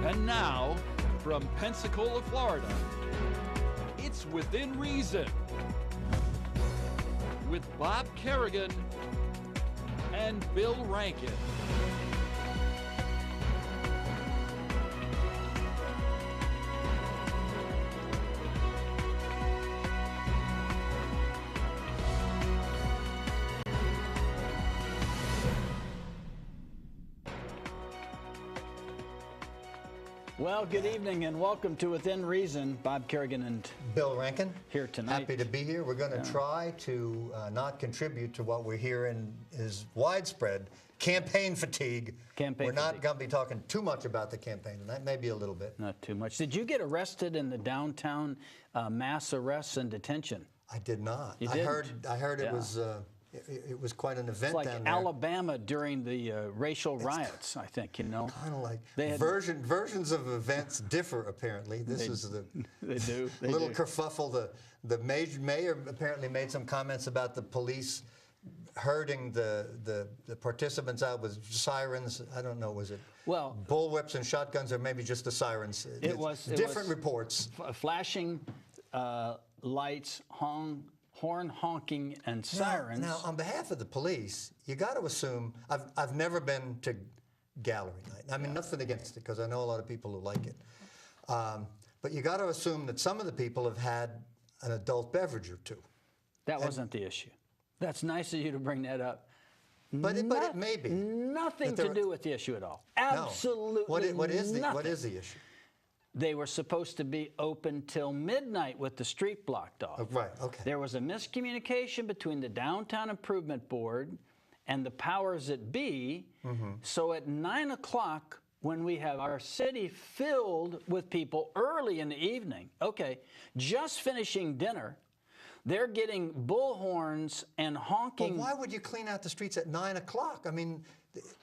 And now, from Pensacola, Florida, it's Within Reason with Bob Kerrigan and Bill Rankin. Well, good evening and welcome to Within Reason. Bob Kerrigan and Bill Rankin here tonight. Happy to be here. We're going to try to not contribute to what we're hearing is widespread campaign fatigue. We're not going to be talking too much about the campaign tonight, maybe a little bit. Not too much. Did you get arrested in the downtown mass arrests and detention? I did not. You I heard it was. It was quite an event like down there. Alabama during the racial riots, I think, you know. Kind of like versions of events differ, apparently. This is the little kerfuffle. The mayor apparently made some comments about the police herding the participants out with sirens. I don't know, was it bullwhips and shotguns or maybe just the sirens? It was different reports. Flashing lights, horn honking and sirens. Now, on behalf of the police, you got to assume, I've never been to gallery night. I mean, nothing against it, because I know a lot of people who like it. But you got to assume that some of the people have had an adult beverage or two. That wasn't the issue. That's nice of you to bring that up. But it may be. Nothing to do with the issue at all. Absolutely nothing. What is the issue? They were supposed to be open till midnight with the street blocked off. Oh, right, okay. There was a miscommunication between the Downtown Improvement Board and the powers that be. So at 9 o'clock, when we have our city filled with people early in the evening, just finishing dinner, they're getting bullhorns and honking. Well, why would you clean out the streets at 9 o'clock? I mean,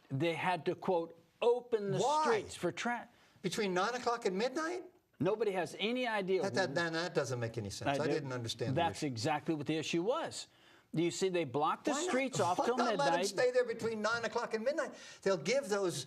they had to, quote, open the streets for traffic. Between 9 o'clock and midnight? Nobody has any idea. That doesn't make any sense. I didn't understand That's exactly what the issue was. You see, they blocked the streets off till midnight. Why not let them stay there between 9 o'clock and midnight? They'll give those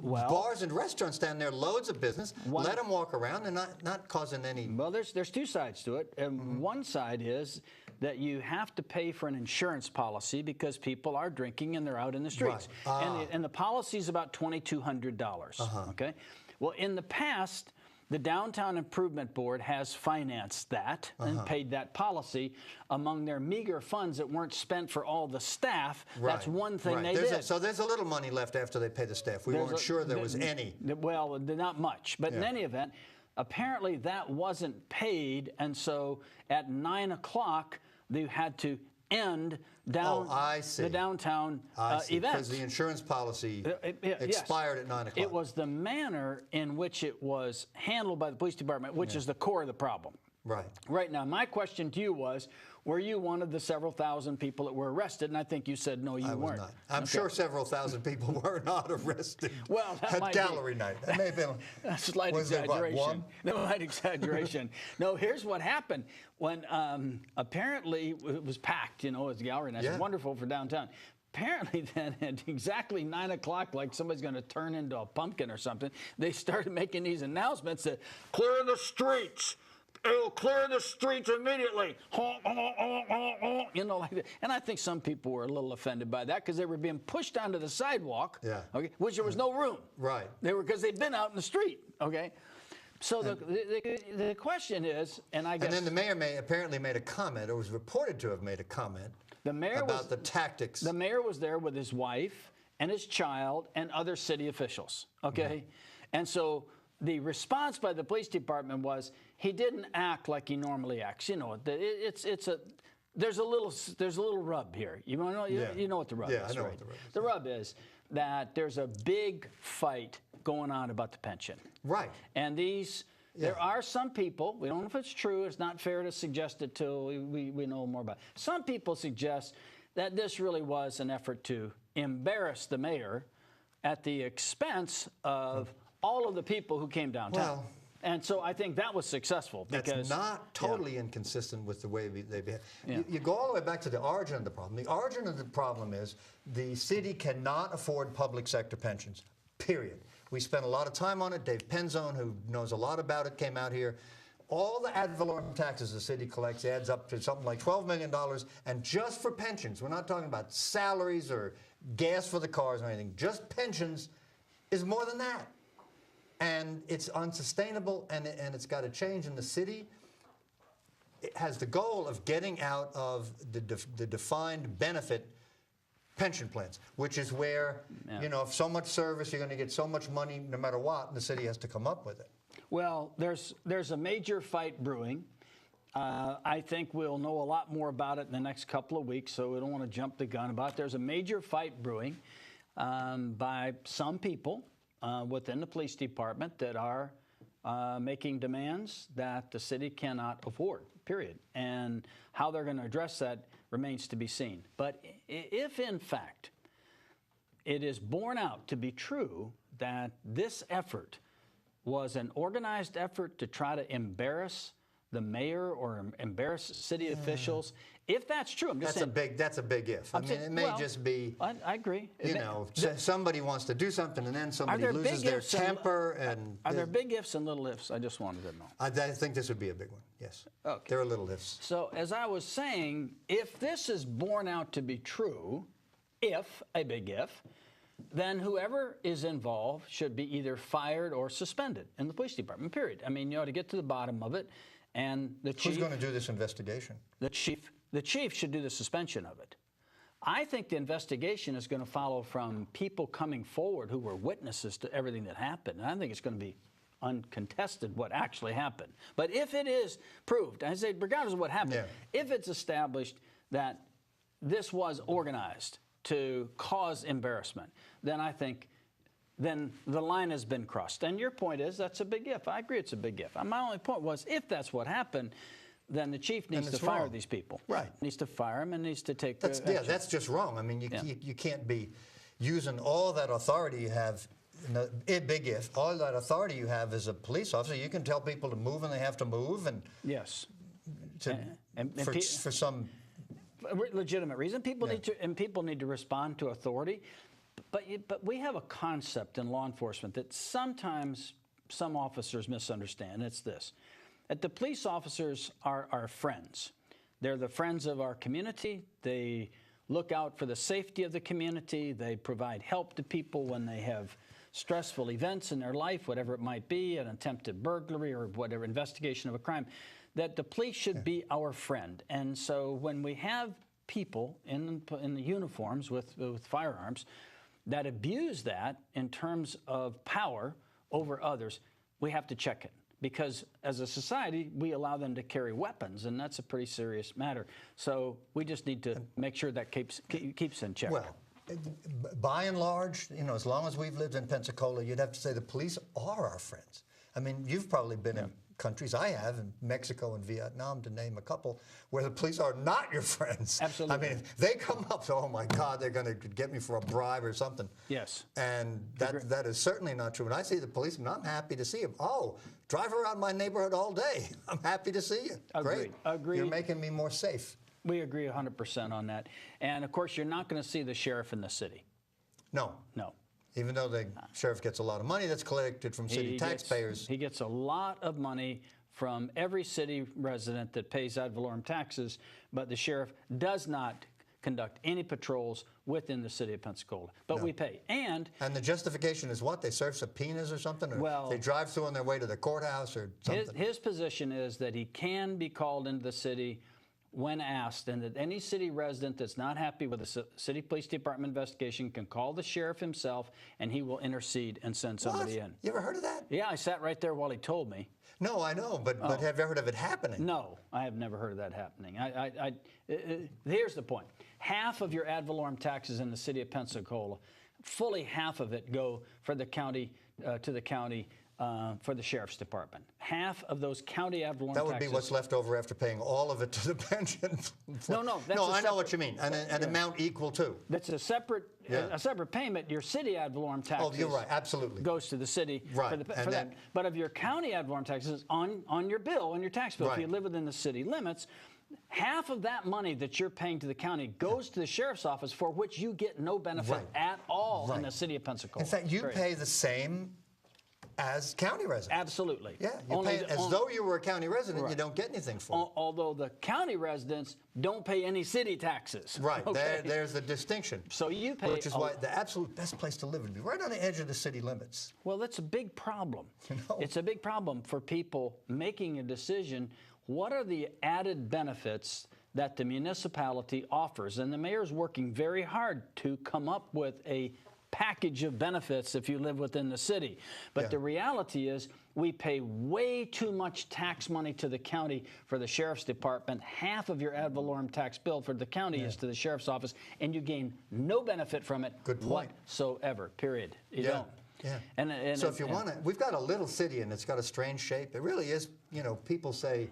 bars and restaurants down there loads of business, let them walk around and not causing any... Well, there's two sides to it. One side is that you have to pay for an insurance policy because people are drinking and they're out in the streets. And the policy is about $2,200, okay? Well, in the past, the Downtown Improvement Board has financed that and paid that policy among their meager funds that weren't spent for all the staff. That's one thing they did. So there's a little money left after they pay the staff. We weren't sure there was any. Well, not much. But in any event, apparently that wasn't paid. And so at 9 o'clock, they had to end the downtown event. Because the insurance policy expired at 9 o'clock. It was the manner in which it was handled by the police department, which is the core of the problem. Right now, my question to you was, were you one of the several thousand people that were arrested? And I think you said no, you weren't. I was not. I'm sure several thousand people were not arrested at gallery night. That may have been a slight exaggeration. Slight exaggeration. No, here's what happened. When apparently it was packed, you know, as gallery night. It's wonderful for downtown. Apparently then at exactly 9 o'clock, like somebody's going to turn into a pumpkin or something, they started making these announcements that clear the streets. It'll clear the streets immediately. You know, like that. And I think some people were a little offended by that because they were being pushed onto the sidewalk, which there was no room. Because they'd been out in the street, So the question is, and I guess... And then the mayor apparently made a comment, or was reported to have made a comment, about the tactics. The mayor was there with his wife and his child and other city officials, And so the response by the police department was he didn't act like he normally acts. You know, there's a little rub here. You know, you know what the rub is, I know what the rub is. The rub is that there's a big fight going on about the pension. And there are some people, we don't know if it's true, it's not fair to suggest it till we know more about it. Some people suggest that this really was an effort to embarrass the mayor at the expense of all of the people who came downtown. And so I think that was successful. That's not totally inconsistent with the way they behave. You go all the way back to the origin of the problem. The origin of the problem is the city cannot afford public sector pensions, period. We spent a lot of time on it. Dave Penzone, who knows a lot about it, came out here. All the ad valorem taxes the city collects adds up to something like $12 million, and just for pensions, we're not talking about salaries or gas for the cars or anything, just pensions is more than that. And it's unsustainable, and it's got to change. In the city, it has the goal of getting out of the defined benefit pension plans, which is where, you know, if so much service, you're going to get so much money no matter what, and the city has to come up with it. Well, there's a major fight brewing. I think we'll know a lot more about it in the next couple of weeks, so we don't want to jump the gun about it. There's a major fight brewing by some people within the police department that are making demands that the city cannot afford, period. And how they're going to address that remains to be seen. But if, in fact, it is borne out to be true that this effort was an organized effort to try to embarrass the mayor or embarrass city officials, if that's true, I'm just saying. That's a big if. I mean, it may just be. I agree. You know, somebody wants to do something, and then somebody loses their temper. Are there big ifs and little ifs? I just wanted to know. I think this would be a big one. Yes. Okay. There are little ifs. So, as I was saying, if this is borne out to be true, a big if, then whoever is involved should be either fired or suspended in the police department, period. I mean, you ought to get to the bottom of it. And the chief, who's going to do this investigation? The chief should do the suspension of it. I think the investigation is going to follow from people coming forward who were witnesses to everything that happened. And I think it's going to be uncontested what actually happened. But if it is proved, I say regardless of what happened, if it's established that this was organized to cause embarrassment, then I think then the line has been crossed. And your point is that's a big if. I agree it's a big if. My only point was if that's what happened, then the chief needs to fire these people. Right. Needs to fire them and needs to take action. Yeah, that's just wrong. I mean, you can't be using all that authority you have, a big if, all that authority you have as a police officer. You can tell people to move and they have to move. And yes. For some legitimate reason. People need to respond to authority. But we have a concept in law enforcement that sometimes some officers misunderstand. It's this, that the police officers are our friends. They're the friends of our community. They look out for the safety of the community. They provide help to people when they have stressful events in their life, whatever it might be, an attempted burglary or whatever, investigation of a crime, that the police should be our friend. And so when we have people in the uniforms with firearms that abuse that in terms of power over others, we have to check it. Because as a society, we allow them to carry weapons, and that's a pretty serious matter. So we just need to make sure that keeps in check. Well, by and large, you know, as long as we've lived in Pensacola, you'd have to say the police are our friends. I mean, you've probably been in countries, I have, in Mexico and Vietnam, to name a couple, where the police are not your friends. Absolutely. I mean, they come up, so, oh my God, they're going to get me for a bribe or something. Yes. And that is certainly not true. When I see the policeman, I'm happy to see him. Oh, drive around my neighborhood all day. I'm happy to see you. Agreed. Great. You're making me more safe. We agree 100% on that. And of course, you're not going to see the sheriff in the city. No. No. Even though the sheriff gets a lot of money that's collected from city taxpayers. He gets a lot of money from every city resident that pays ad valorem taxes, but the sheriff does not conduct any patrols within the city of Pensacola. But we pay. And the justification is what? They serve subpoenas or something? Or well, they drive through on their way to the courthouse or something? His position is that he can be called into the city when asked, and that any city resident that's not happy with the city police department investigation can call the sheriff himself, and he will intercede and send somebody in. You ever heard of that? Yeah, I sat right there while he told me. No, I know, but have you ever heard of it happening? No, I have never heard of that happening. Here's the point. Half of your ad valorem taxes in the city of Pensacola, fully half of it go for the county, to the county, for the sheriff's department. Half of those county ad valorem taxes. That would be what's left over after paying all of it to the pension. No. I know what you mean. An amount equal to. That's a separate payment. Your city ad valorem taxes. Oh, you're right. Absolutely. Goes to the city for that. But of your county ad valorem taxes on your bill, on your tax bill, if you live within the city limits, half of that money that you're paying to the county goes to the sheriff's office, for which you get no benefit at all in the city of Pensacola. In fact, you pay the same as county residents. Absolutely. Yeah, you pay as though you were a county resident. You don't get anything for it. Although the county residents don't pay any city taxes. Right. Okay. There's the distinction. So you pay. Which is why the absolute best place to live would be right on the edge of the city limits. Well, that's a big problem. It's a big problem for people making a decision. What are the added benefits that the municipality offers? And the mayor's working very hard to come up with a package of benefits if you live within the city. But the reality is we pay way too much tax money to the county for the sheriff's department. Half of your ad valorem tax bill for the county is to the sheriff's office, and you gain no benefit from it whatsoever, period. You don't. Yeah. And so if you want to, we've got a little city and it's got a strange shape. It really is, you know, people say,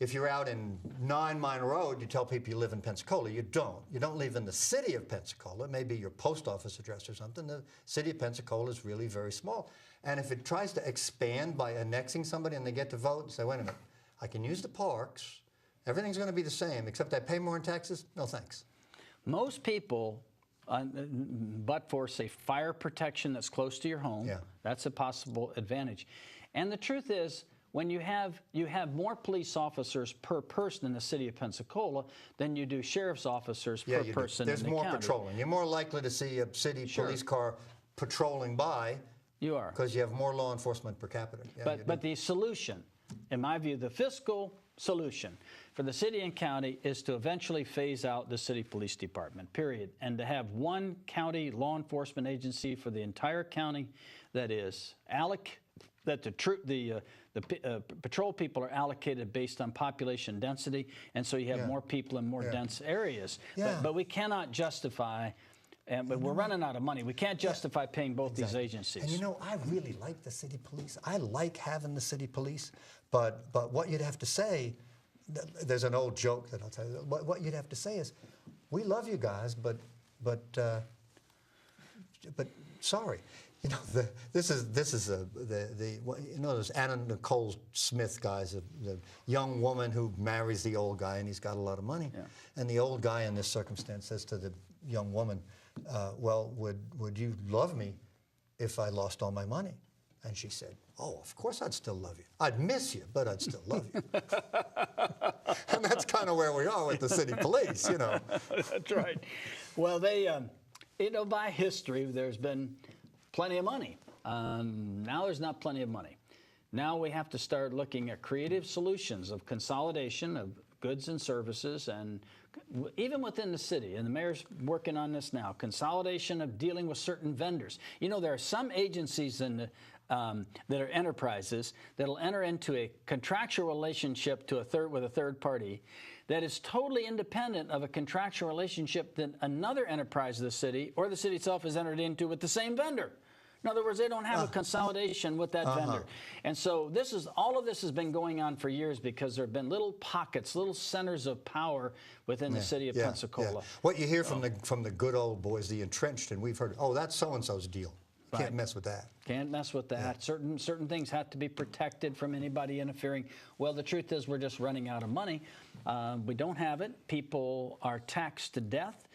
if you're out in 9 Mine Road, you tell people you live in Pensacola. You don't. You don't live in the city of Pensacola. Maybe your post office address or something. The city of Pensacola is really very small. And if it tries to expand by annexing somebody and they get to vote, say, wait a minute, I can use the parks. Everything's going to be the same, except I pay more in taxes? No, thanks. Most people, but for, say, fire protection that's close to your home, that's a possible advantage. And the truth is, when you have more police officers per person in the city of Pensacola than you do sheriff's officers per person in the county. There's more patrolling. You're more likely to see a city police car patrolling by. You are. Because you have more law enforcement per capita. Yeah, but the solution, in my view, the fiscal solution for the city and county is to eventually phase out the city police department, period, and to have one county law enforcement agency for the entire county that is that the patrol people are allocated based on population density, and so you have more people in more dense areas. But we cannot justify, but we're running out of money. We can't justify paying both these agencies. And you know, I really like the city police. I like having the city police, but what you'd have to say, there's an old joke that I'll tell you. What you'd have to say is, we love you guys, but sorry. You know, this is you know, those Anna Nicole Smith guys, the young woman who marries the old guy and he's got a lot of money, and the old guy in this circumstance says to the young woman, "Well, would you love me if I lost all my money?" And she said, "Oh, of course I'd still love you. I'd miss you, but I'd still love you." And that's kind of where we are with the city police, you know. That's right. Well, they, you know, by history, there's been plenty of money. Now there's not plenty of money. Now we have to start looking at creative solutions of consolidation of goods and services, and even within the city, and the mayor's working on this now, consolidation of dealing with certain vendors. You know, there are some agencies in the, that are enterprises that'll enter into a contractual relationship with a third party that is totally independent of a contractual relationship that another enterprise of the city or the city itself has entered into with the same vendor. In other words, they don't have a consolidation with that vendor. And so all of this has been going on for years because there have been little pockets, little centers of power within the city of Pensacola. What you hear from the good old boys, the entrenched, and we've heard, oh, that's so-and-so's deal. Can't mess with that. Can't mess with that. Certain things have to be protected from anybody interfering. Well, the truth is we're just running out of money. We don't have it. People are taxed to death.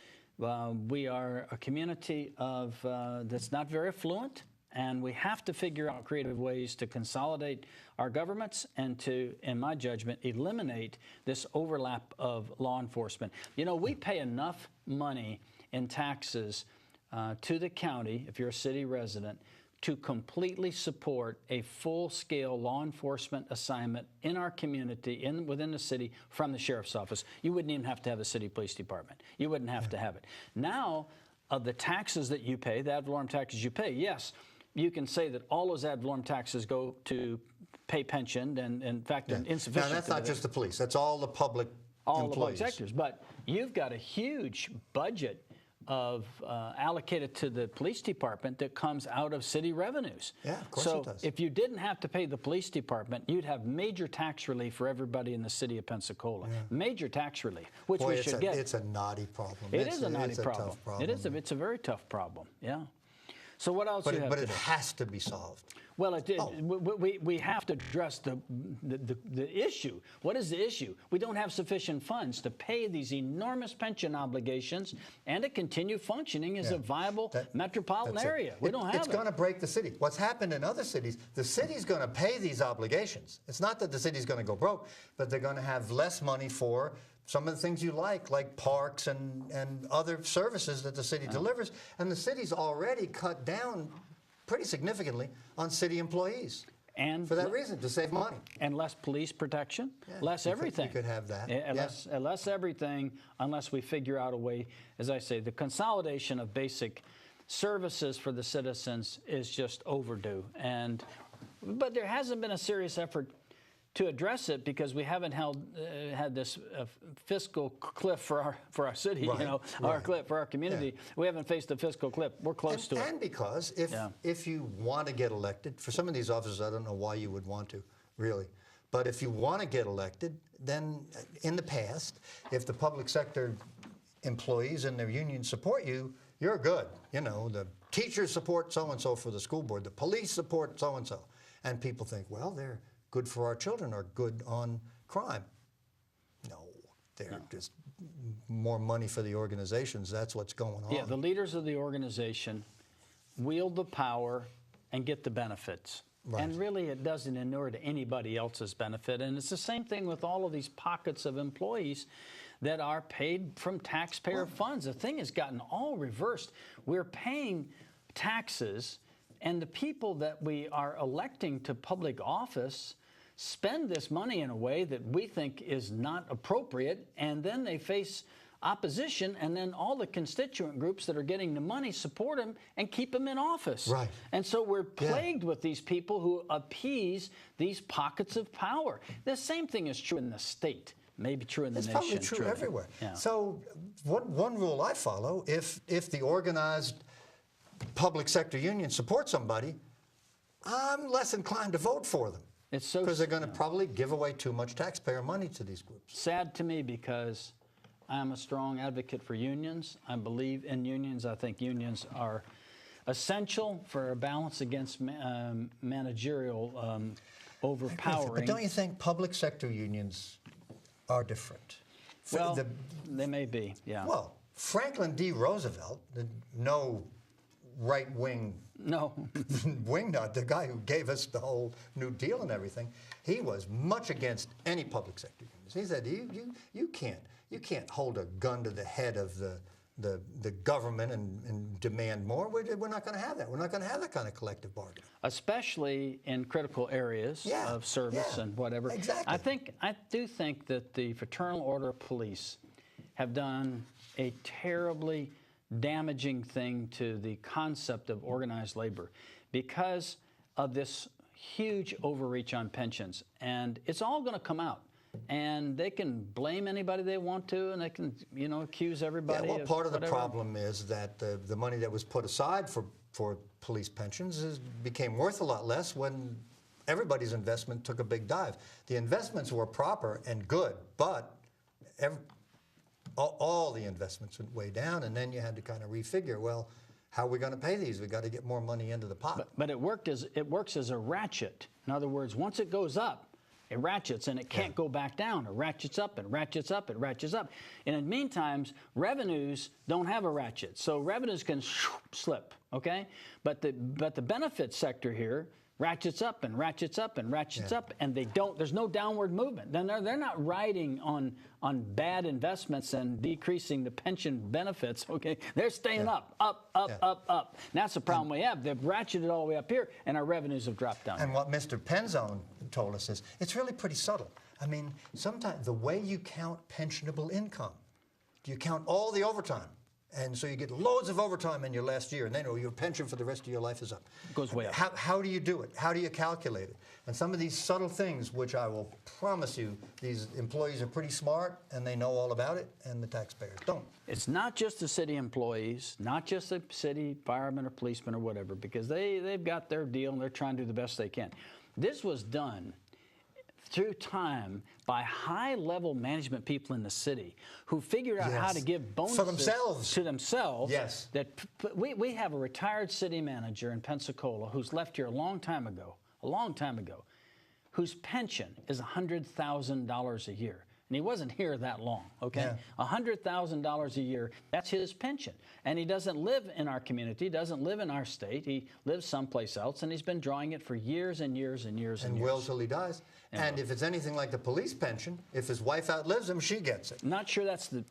We are a community that's not very affluent, and we have to figure out creative ways to consolidate our governments and to, in my judgment, eliminate this overlap of law enforcement. You know, we pay enough money in taxes to the county, if you're a city resident, to completely support a full-scale law enforcement assignment in our community, within the city, from the sheriff's office. You wouldn't even have to have a city police department. You wouldn't have to have it. Now, of the taxes that you pay, the ad valorem taxes you pay, yes, you can say that all those ad valorem taxes go to pay pension, and in fact, insufficient. Now, that's not just the police. That's all the public all employees. The public sectors. But you've got a huge budget allocated to the police department that comes out of city revenues. Yeah, of course it does. So if you didn't have to pay the police department, you'd have major tax relief for everybody in the city of Pensacola. Major tax relief, which we should get. It's a knotty problem. It is a knotty problem. Tough problem. It's a very tough problem, yeah. So what else? But it has to be solved. Well, we have to address the issue. What is the issue? We don't have sufficient funds to pay these enormous pension obligations and to continue functioning as a viable metropolitan area. We don't have it. It's going to break the city. What's happened in other cities, the city's going to pay these obligations. It's not that the city's going to go broke, but they're going to have less money for some of the things you like parks and other services that the city delivers. And the city's already cut down pretty significantly on city employees. And for that reason, to save money. And less police protection, less everything. You could have that. Less everything, unless we figure out a way, as I say, the consolidation of basic services for the citizens is just overdue. But there hasn't been a serious effort to address it because we haven't had this fiscal cliff for our city, our cliff for our community. Yeah. We haven't faced a fiscal cliff. We're close to it. And because if you want to get elected, for some of these offices, I don't know why you would want to, really. But if you want to get elected, then in the past, if the public sector employees and their unions support you, you're good. The teachers support so-and-so for the school board. The police support so-and-so. And people think, well, they're good for our children or good on crime. No, they're just more money for the organizations. That's what's going on. Yeah, the leaders of the organization wield the power and get the benefits. Right. And really it doesn't inure to anybody else's benefit. And it's the same thing with all of these pockets of employees that are paid from taxpayer funds. The thing has gotten all reversed. We're paying taxes, and the people that we are electing to public office spend this money in a way that we think is not appropriate, and then they face opposition, and then all the constituent groups that are getting the money support them and keep them in office. Right. And so we're plagued with these people who appease these pockets of power. The same thing is true in the state. Maybe true in the nation. It's probably true everywhere. Yeah. So one rule I follow, if the organized public sector union supports somebody, I'm less inclined to vote for them. It's so because they're going to probably give away too much taxpayer money to these groups. Sad to me because I'm a strong advocate for unions. I believe in unions. I think unions are essential for a balance against managerial overpowering. But don't you think public sector unions are different? Well, they may be, yeah. Well, Franklin D. Roosevelt, no right-wing wingnut, the guy who gave us the whole New Deal and everything, he was much against any public sector unions. He said, you can't hold a gun to the head of the government and demand more. We're not going to have that. We're not going to have that kind of collective bargaining. Especially in critical areas of service and whatever. Exactly. I do think that the Fraternal Order of Police have done a terribly damaging thing to the concept of organized labor because of this huge overreach on pensions. And it's all going to come out. And they can blame anybody they want to, and they can, accuse everybody. Yeah, well, part of the problem is that the money that was put aside for police pensions became worth a lot less when everybody's investment took a big dive. The investments were proper and good, but all the investments went way down, and then you had to kind of refigure, well, how are we going to pay these? We've got to get more money into the pot. But it works as a ratchet. In other words, once it goes up, it ratchets, and it can't go back down. It ratchets up, it ratchets up, it ratchets up. And in the meantime, revenues don't have a ratchet. So revenues can slip, okay? But the benefit sector here ratchets up and ratchets up and ratchets up, and there's no downward movement. Then they're not riding on bad investments and decreasing the pension benefits, okay? They're staying up. And that's the problem we have. They've ratcheted all the way up here, and our revenues have dropped down. And what Mr. Penzone told us is, it's really pretty subtle. I mean, sometimes the way you count pensionable income, you count all the overtime. And so you get loads of overtime in your last year, and then your pension for the rest of your life is up. It goes way up. How do you do it? How do you calculate it? And some of these subtle things, which I will promise you, these employees are pretty smart, and they know all about it, and the taxpayers don't. It's not just the city employees, not just the city firemen or policemen or whatever, because they've got their deal, and they're trying to do the best they can. This was done through time by high-level management people in the city who figured out how to give bonuses to themselves. Yes. That we have a retired city manager in Pensacola who's left here a long time ago, whose pension is $100,000 a year. And he wasn't here that long, okay? Yeah. $100,000 a year, that's his pension. And he doesn't live in our community, doesn't live in our state. He lives someplace else, and he's been drawing it for years and years and years and years. And will till he dies. And if it's anything like the police pension, if his wife outlives him, she gets it. I'm not sure that's the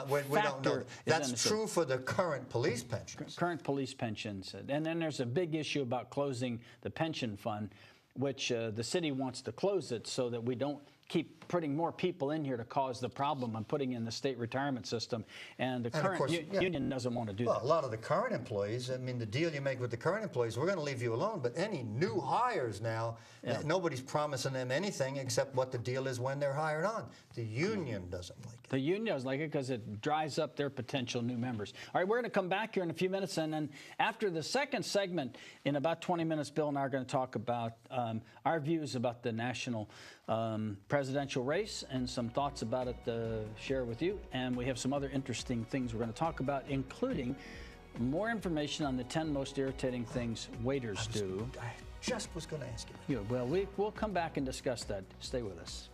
we don't know. That's true for the current police pensions. Current police pensions. And then there's a big issue about closing the pension fund, which the city wants to close it so that we don't keep putting more people in here to cause the problem and putting in the state retirement system. And the current union doesn't want to do that. Well, a lot of the current employees, I mean, the deal you make with the current employees, we're going to leave you alone, but any new hires now, nobody's promising them anything except what the deal is when they're hired on. The union doesn't like it. The union doesn't like it because it dries up their potential new members. All right, we're going to come back here in a few minutes, and then after the second segment, in about 20 minutes, Bill and I are going to talk about our views about the national presidential race and some thoughts about it to share with you. And we have some other interesting things we're going to talk about, including more information on the 10 most irritating things waiters do. I just was going to ask you. Well, we'll come back and discuss that. Stay with us.